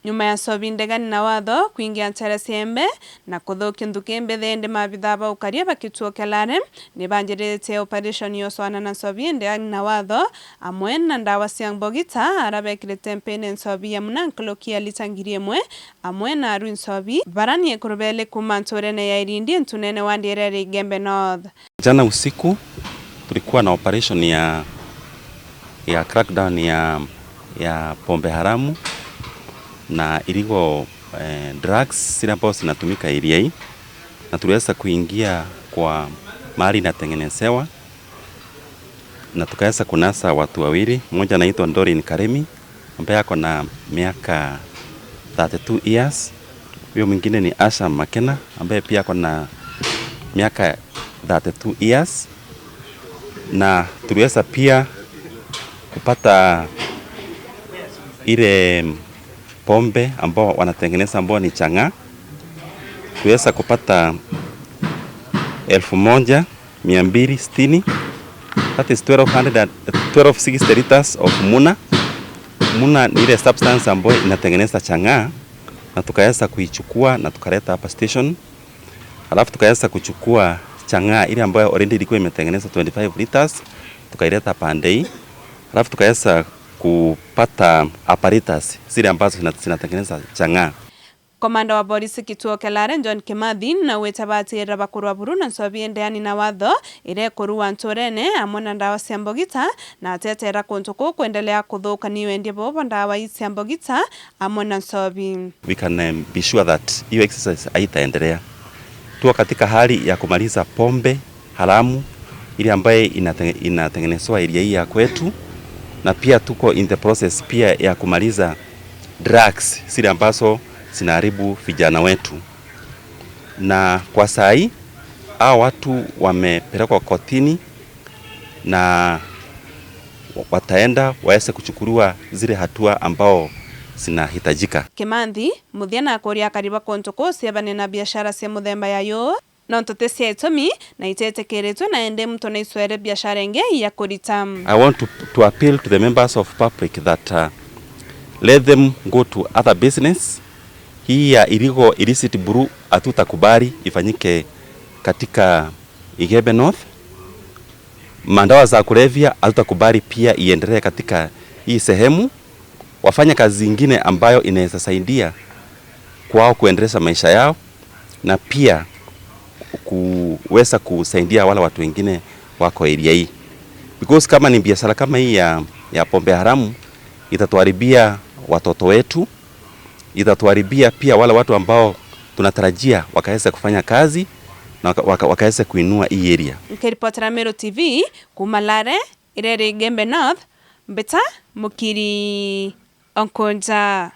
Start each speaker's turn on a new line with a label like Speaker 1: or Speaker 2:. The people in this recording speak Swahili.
Speaker 1: nyuma ya nsobi ndegani na watho kuingia ntere ciembe na kuthukia nthuki mbithindi maabitha ba ukaria bakituo kia Laare ni banjirite operation yoswana na nsobi ndegani na watho amwe na ndawa cia mbogita arabekirite mpene nsobi ya munanklokia litangiri emwe amwe na aru nsobi barani ekurubele kuma Ntunene ya Irindie Ntunene wa Laare Gembe North.
Speaker 2: Jana usiku tulikuwa na operation ya crackdown ya pombe haramu na iligo drugs zile ambazo zinatumika area hii, na tuliweza kuingia kwa mahali inatengenezewa na tukaweza kunasa watu wawili. Mmoja anaitwa Ntunene Karemi ambaye ako na miaka 32 years. Huyo mwingine ni Asha Makena ambaye pia ako na miaka 32 years. Na tuliweza pia kupata ile pombe ambao wanatengeneza ambao ni chang'aa. Tuweza kupata 1260, that is 1260 liters of muna. Muna ni ile substance ambayo inatengeneza chang'aa, na tukaweza kuichukua na tukaleta hapa station. Alafu tukaweza kuchukua chang'aa ile ambayo already ilikuwa imetengeneza 25 liters, tukaileta pande hii. Alafu tukaweza kupata apparatus zile ambazo zinatengeneza chang'aa.
Speaker 1: Komanda wa polisi kituo kia Laare John Kimathi na wetabatira bakurwa buru na nsobi ndeani na watho ire kuruwa Ntunene amwe na ndawa cia mbogita na atetera kuntuku kuendelea kuthuka ni wendie bobo ndawa cia mbogita amwe na nsobi.
Speaker 2: We can be sure that hiyo exercise haitaendelea. Tuko katika hali ya kumaliza pombe haramu ile ambaye inatengenezwa area hii ya kwetu, na pia tuko in the process pia ya kumaliza drugs zile ambazo zinaharibu vijana wetu. Na kwa saa hii hao watu wamepelekwa kotini na wataenda waweze kuchukuliwa zile hatua ambao zinahitajika.
Speaker 1: Kimathi muthiana akuria kariba kontuko siabane na biashara cia muthemba yayo na ntote cia itumi na itetekeretwe na ende mtu na iswere biashara inge ya kurita.
Speaker 2: I want to appeal to the members of public that let them go to other business. Hii ya illicit brew hatutakubali ifanyike katika Gembe North. Mandawa za kulevya hatutakubali pia iendelee katika hii sehemu. Wafanya kazi zingine ambayo inaweza saidia kwao kuendeleza maisha yao na pia kuweza kusaidia wale watu wengine wako area hii. Because kama ni biashara kama hii ya pombe haramu itatuharibia watoto wetu, itatuharibia pia wale watu ambao tunatarajia wakaweza kufanya kazi na wakaweza kuinua hii area.
Speaker 1: Nikiripoti Laare TV kuma Laare Gembe North, Mbeta Mukiri Onkonja.